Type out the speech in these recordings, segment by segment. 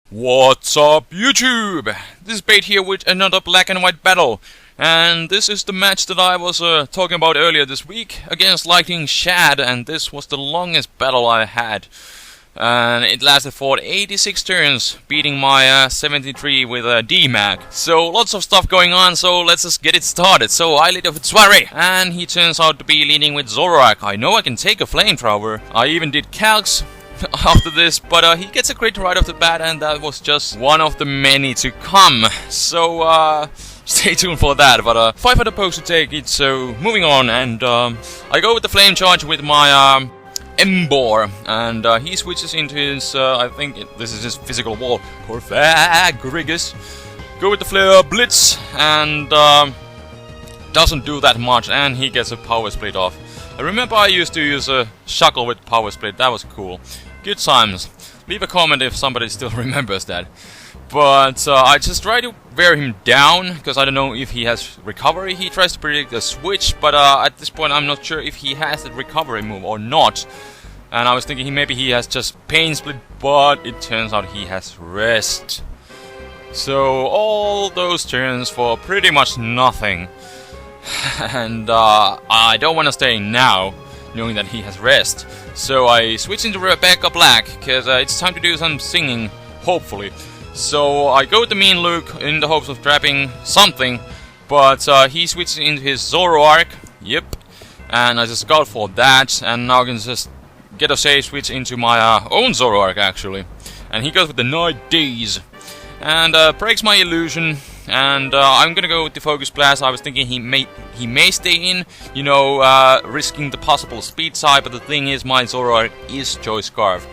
What's up, YouTube? This is Bait here with another black and white battle. And this is the match that I was talking about earlier this week against LightingShad, and this was the longest battle I had. And it lasted for 86 turns, beating my 73 with a D-Mag. So lots of stuff going on, so let's just get it started. So I lead off with Zoroark, and he turns out to be leading with Zoroark. I know I can take a flamethrower. I even did calcs after this, but he gets a crit right off the bat, and that was just one of the many to come. So stay tuned for that. But 500 pokes to take it, so moving on. And I go with the flame charge with my Embor, and he switches into his I think this is his physical wall, Corvagrigus. Go with the flare blitz, and doesn't do that much, and he gets a power split off. I remember I used to use a Shuckle with power split. That was cool. Good times. Leave a comment if somebody still remembers that. But I just try to wear him down, because I don't know if he has recovery. He tries to predict a switch, but at this point I'm not sure if he has the recovery move or not. And I was thinking maybe he has just pain split, but it turns out he has rest. So all those turns for pretty much nothing. And I don't want to stay now, knowing that he has rest. So I switch into Rebecca Black, because it's time to do some singing, hopefully. So I go with the Mean Luke in the hopes of trapping something, but he switches into his Zoroark, yep, and I just go for that, and now I can just get a safe switch into my own Zoroark actually. And he goes with the Night Daze, and breaks my illusion, and I'm gonna go with the Focus Blast. I was thinking he may stay in, you know, risking the possible speed side, but the thing is my Zoroark is Choice Scarfed,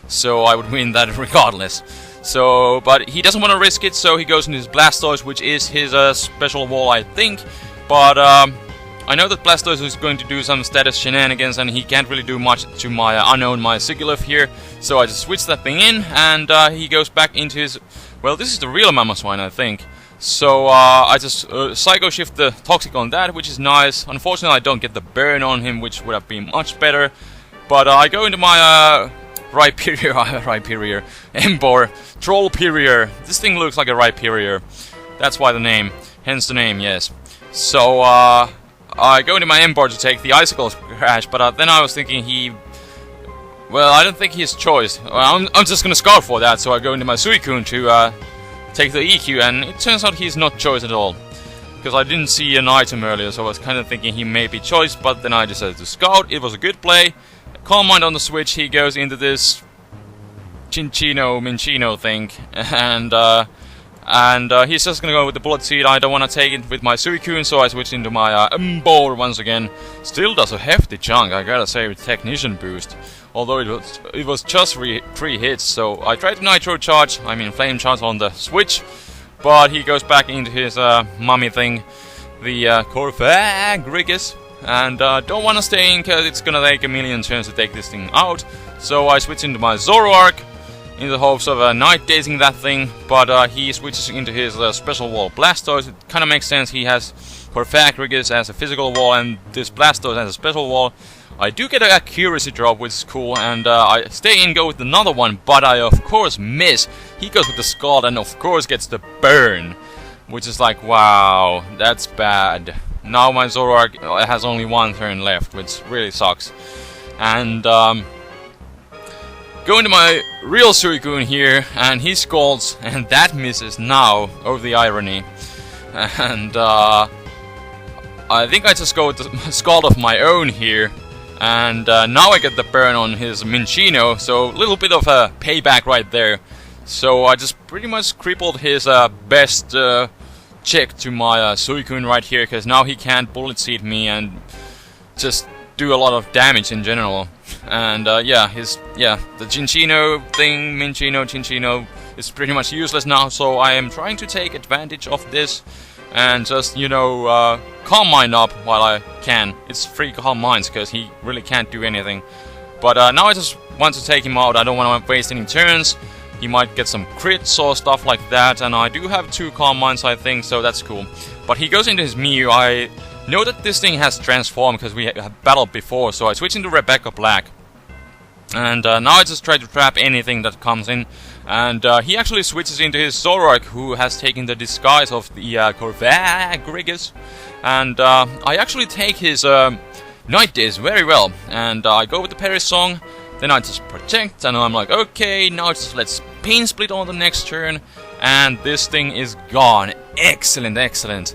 so I would win that regardless. So, but he doesn't want to risk it, so he goes into his Blastoise, which is his special wall, I think. But I know that Blastoise is going to do some status shenanigans, and he can't really do much to my unknown, my Sigilyph here. So I just switch that thing in, and he goes back into his... Well, this is the real Mamoswine, I think. So I just Psycho Shift the Toxic on that, which is nice. Unfortunately, I don't get the burn on him, which would have been much better. But I go into my... Rhyperior, Embor, Trollperior. This thing looks like a Rhyperior. That's why the name, hence the name, yes. So, I go into my Embor to take the Icicle Crash, but then I was thinking he... Well, I don't think he's choice. I'm just gonna scout for that, so I go into my Suicune to take the EQ, and it turns out he's not choice at all. Because I didn't see an item earlier, so I was kind of thinking he may be choice, but then I decided to scout. It was a good play. Calm Mind on the switch, he goes into this Minchino thing, and he's just gonna go with the Bullet Seed. I don't want to take it with my Suicune, so I switch into my Embor once again. Still does a hefty chunk, I gotta say, with Technician Boost. Although it was just 3 hits, so I tried to Nitro Charge, I mean Flame Charge on the switch, but he goes back into his mummy thing, the Corvagrigus. And don't want to stay in, because it's gonna take a million turns to take this thing out. So I switch into my Zoroark in the hopes of night dazing that thing, but he switches into his special wall Blastoise. It kind of makes sense. He has Corvagrigus as a physical wall, and this Blastoise as a special wall. I do get an accuracy drop, which is cool, and I stay in, go with another one, but I of course miss. He goes with the Scald, and of course gets the burn, which is like, wow, that's bad. Now my Zoroark has only 1 turn left, which really sucks. And go into my real Suicune here, and he scalds, and that misses now, over the irony. And I think I just go with the Scald of my own here. And now I get the burn on his Minchino, so a little bit of a payback right there. So I just pretty much crippled his best... check to my Suicune right here, because now he can't Bullet Seed me and just do a lot of damage in general. And yeah, the Cinccino thing, Minchino, is pretty much useless now, so I am trying to take advantage of this and just, you know, Calm Mind up while I can. It's 3 Calm Minds, because he really can't do anything. But now I just want to take him out. I don't want to waste any turns. He might get some crits or stuff like that, and I do have 2 Calm Minds, I think, so that's cool. But he goes into his Mew. I know that this thing has transformed, because we have battled before, so I switch into Rebecca Black. And now I just try to trap anything that comes in. And he actually switches into his Zoroark, who has taken the disguise of the Corvagrigis. And I actually take his Night Days very well. And I go with the Parry Song, then I just protect, and I'm like, okay, now just let's Pain Split on the next turn. And this thing is gone. Excellent, excellent.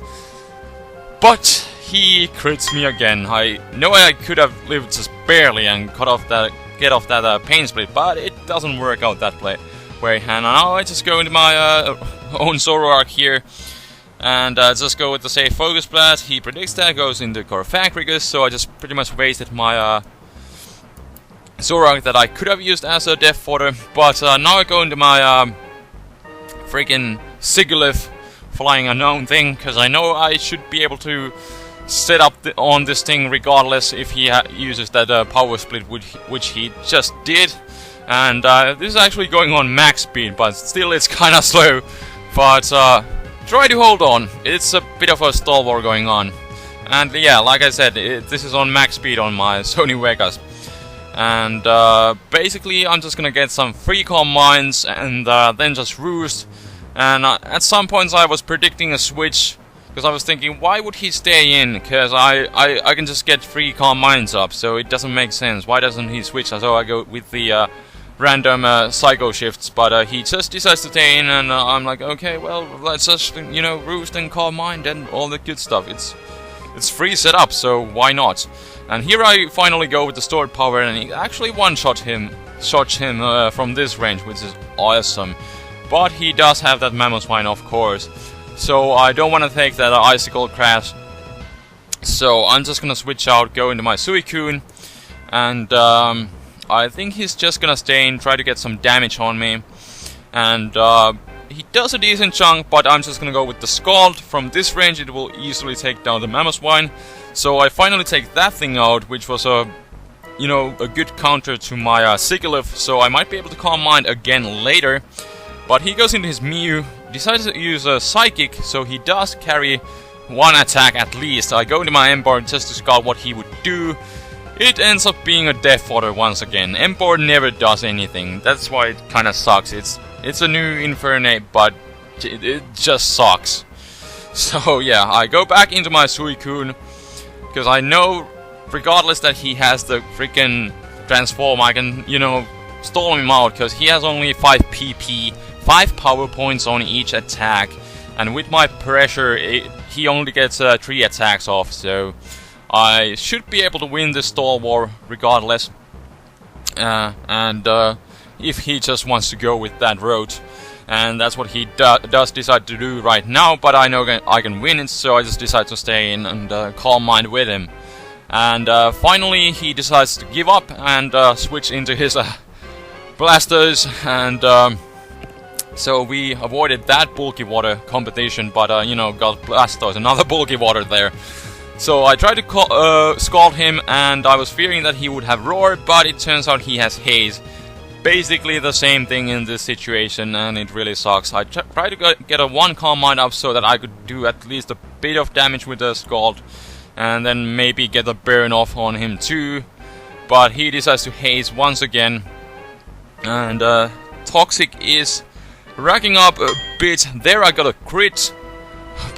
But he crits me again. I know I could have lived just barely and get off that Pain Split, but it doesn't work out that way. And now I just go into my own Zoroark here, and just go with the safe Focus Blast. He predicts that, goes into Corvagrigis, so I just pretty much wasted my Zoroark that I could have used as a Death Fodder. But now I go into my freaking Sigilyph, Flying Unknown thing, because I know I should be able to set up on this thing regardless if he uses that power split, which he just did. And this is actually going on max speed, but still it's kinda slow. But try to hold on, it's a bit of a stall war going on. And yeah, like I said, this is on max speed on my Sony Vegas. And basically I'm just gonna get some free calm mines and then just roost. And at some points I was predicting a switch, because I was thinking, why would he stay in? Because I can just get free calm mines up, so it doesn't make sense. Why doesn't he switch? So I go with the random psycho shifts, but he just decides to stay in, and I'm like, okay, well, let's just, you know, roost and calm mind and all the good stuff. It's free setup, so why not? And here I finally go with the stored power, and he actually one-shot him from this range, which is awesome. But he does have that Mammothine, of course, so I don't want to take that Icicle Crash. So I'm just gonna switch out, go into my Suicune, and I think he's just gonna stay in, try to get some damage on me. And he does a decent chunk, but I'm just gonna go with the Scald. From this range it will easily take down the Mammothine. So I finally take that thing out, which was a good counter to my Sigilyph, so I might be able to Calm Mind again later. But he goes into his Mew, decides to use a Psychic, so he does carry one attack at least. I go into my Emboar just to scout what he would do. It ends up being a Death Fodder once again. Emboar never does anything, that's why it kinda sucks. It's a new Infernape, but it just sucks. So yeah, I go back into my Suicune, because I know, regardless that he has the freaking Transform, I can, stall him out, because he has only 5 PP, 5 power points on each attack, and with my pressure, he only gets 3 attacks off, so I should be able to win this stall war regardless. And if he just wants to go with that route, and that's what he does decide to do right now, but I know I can win it, so I just decide to stay in and Calm Mind with him. And finally he decides to give up and switch into his Blasters, and so we avoided that bulky water competition, but got Blastoise, another bulky water there. So I tried to scald him, and I was fearing that he would have Roar, but it turns out he has Haze. Basically the same thing in this situation, and it really sucks. I tried to get a 1 Calm Mind up so that I could do at least a bit of damage with the Scald, and then maybe get a burn off on him too. But he decides to Haze once again, and Toxic is racking up a bit. There I got a crit,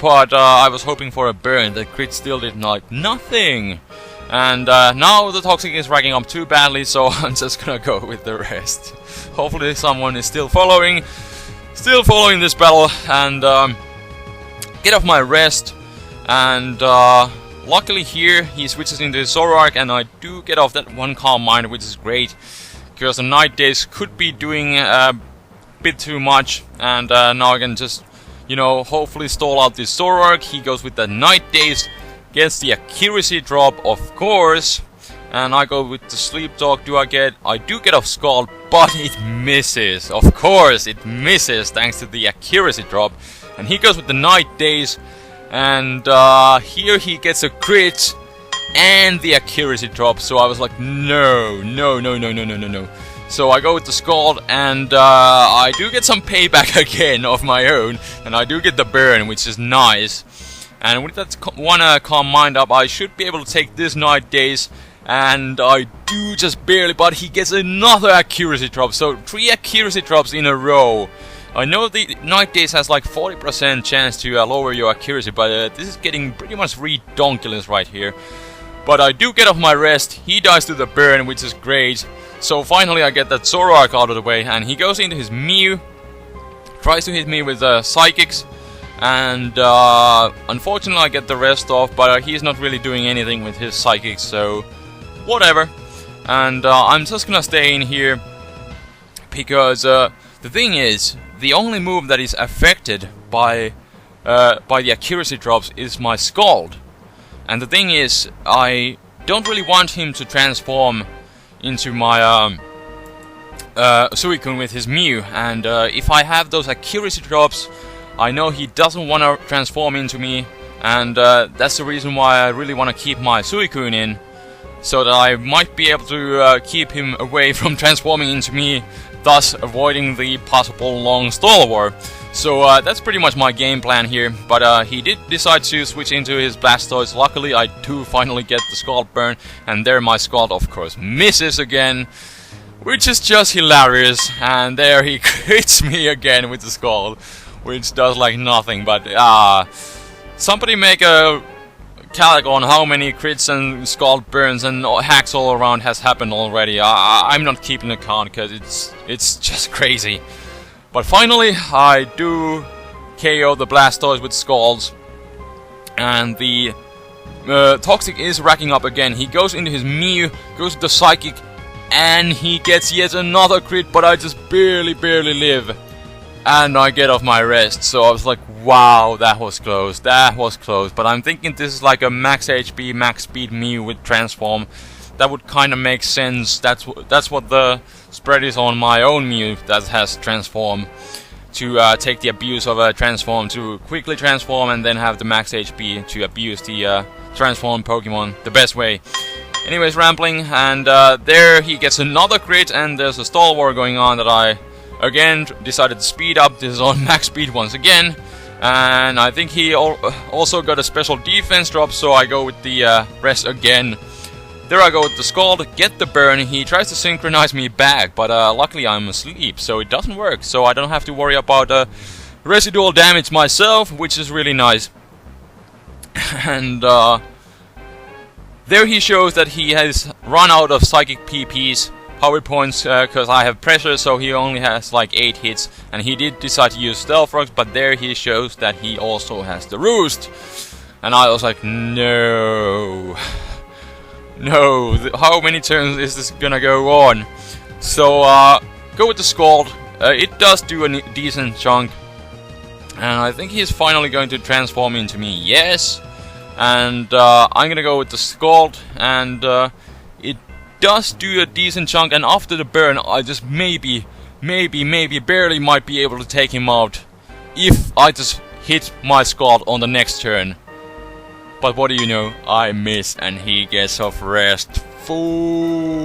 but I was hoping for a burn. The crit still did nothing. And now the Toxic is racking up too badly, so I'm just gonna go with the rest. Hopefully someone is still following this battle, and get off my rest. And luckily here he switches into Zoroark, and I do get off that 1 Calm Mind, which is great, because the Night Days could be doing a bit too much. And now I can just, hopefully stall out this Zoroark. He goes with the Night Days, gets the accuracy drop, of course, and I go with the Sleep Talk. I do get off Scald, but it misses. Of course, it misses thanks to the accuracy drop. And he goes with the Night Days, and here he gets a crit and the accuracy drop. So I was like, no. So I go with the Scald, and I do get some payback again of my own, and I do get the burn, which is nice. And with that 1 Calm Mind up, I should be able to take this Night Days and I do just barely, but he gets another accuracy drop, so 3 accuracy drops in a row. I know the Night Days has like 40% chance to lower your accuracy, but this is getting pretty much redonkulous right here. But I do get off my rest, he dies to the burn, which is great. So finally I get that Zoroark out of the way, and he goes into his Mew, tries to hit me with Psychics, and unfortunately I get the rest off, but he's not really doing anything with his Psychics, so whatever. And I'm just gonna stay in here, because the thing is, the only move that is affected by the accuracy drops is my Scald. And the thing is, I don't really want him to transform into my Suicune with his Mew, and if I have those accuracy drops, I know he doesn't want to transform into me, and that's the reason why I really want to keep my Suicune in, so that I might be able to keep him away from transforming into me, thus avoiding the possible long stall war. So that's pretty much my game plan here, but he did decide to switch into his Blastoise. Luckily I do finally get the Scald burn, and there my Scald of course misses again, which is just hilarious, and there he crits me again with the Scald, which does like nothing. But somebody make a calc on how many crits and Scald burns and hacks all around has happened already. I'm not keeping a count because it's just crazy. But finally, I do KO the Blastoise with Scalds, and the Toxic is racking up again. He goes into his Mew, goes to the Psychic, and he gets yet another crit, but I just barely live. And I get off my rest, so I was like, wow, that was close, but I'm thinking this is like a max HP, max speed Mew with Transform. That would kind of make sense. That's what the spread is on my own Mew that has Transform, to take the abuse of a Transform, to quickly transform and then have the max HP to abuse the Transform Pokemon the best way. Anyways, rambling, and there he gets another crit, and there's a stall war going on that I again decided to speed up. This is on max speed once again, and I think he also got a special defense drop, so I go with the rest again. There I go with the Scald, get the burn. He tries to synchronize me back, but luckily I'm asleep, so it doesn't work, so I don't have to worry about residual damage myself, which is really nice. And there he shows that he has run out of Psychic PPs, power points, because I have pressure, so he only has like 8 hits, and he did decide to use Stealth Rocks, but there he shows that he also has the Roost. And I was like, no, how many turns is this gonna go on? So go with the Scald. It does do a decent chunk, and I think he's finally going to transform into me. Yes, and I'm gonna go with the Scald, and it does do a decent chunk, and after the burn I just maybe barely might be able to take him out if I just hit my Scald on the next turn. But what do you know, I miss, and he gets off rest. Fool.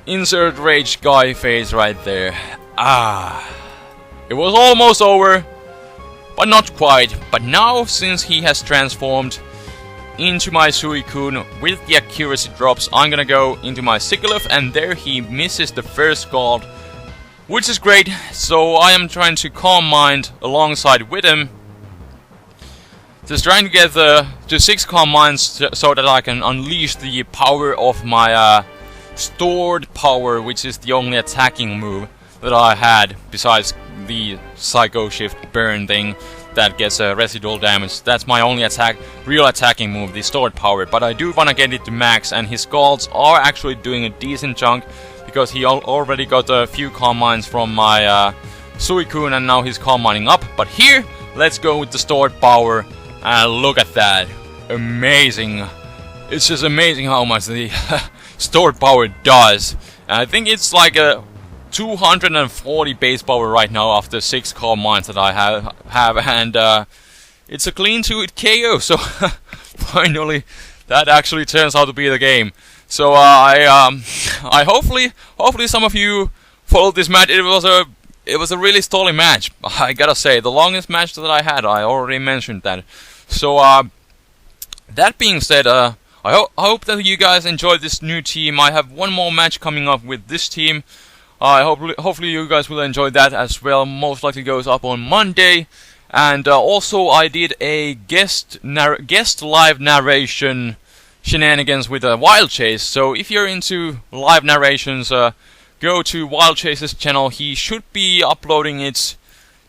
Insert rage guy face right there. It was almost over, but not quite. But now, since he has transformed into my Suicune with the accuracy drops, I'm gonna go into my Sigilyph, and there he misses the first Scald, which is great. So I am trying to Calm Mind alongside with him, just trying to get to 6 Calm Minds so that I can unleash the power of my stored power, which is the only attacking move that I had besides the Psycho Shift burn thing that gets residual damage. That's my only real attacking move, the stored power. But I do want to get it to max, and his Scalds are actually doing a decent chunk, because he already got a few Calm Minds from my Suicune, and now he's Calm Minding up. But here, let's go with the stored power. And look at that. Amazing. It's just amazing how much the stored power does. And I think it's like a 240 base power right now after 6 Calm Minds that I have, and it's a clean 2-hit KO. So finally that actually turns out to be the game. So I hopefully some of you followed this match. It was a really stalling match, I gotta say. The longest match that I had, I already mentioned that. So That being said, I hope that you guys enjoyed this new team. I have one more match coming up with this team. Hopefully you guys will enjoy that as well. Most likely goes up on Monday. And also I did a guest live narration shenanigans with a Wild Chase. So if you're into live narrations, go to Wild Chase's channel. He should be uploading it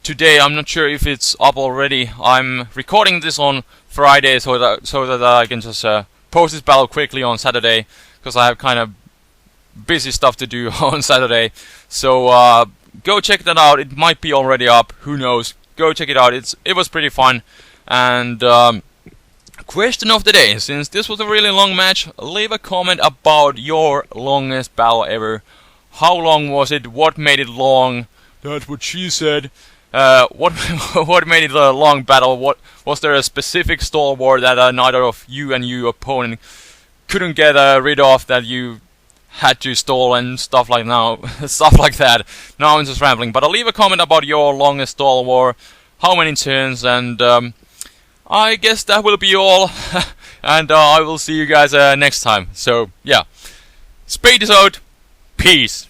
today. I'm not sure if it's up already. I'm recording this on Friday so that I can just post this battle quickly on Saturday, because I have kind of busy stuff to do on Saturday. So go check that out. It might be already up. Who knows? Go check it out. It was pretty fun. And question of the day, since this was a really long match, leave a comment about your longest battle ever. How long was it? What made it long? That's what she said. What made it a long battle? What was there a specific stalwart that neither of you and your opponent couldn't get rid of, that you had to stall and stuff like stuff like that? Now I'm just rambling, but I'll leave a comment about your longest stalwart, how many turns, and I guess that will be all. And I will see you guys next time. So yeah, Spade is out. Peace.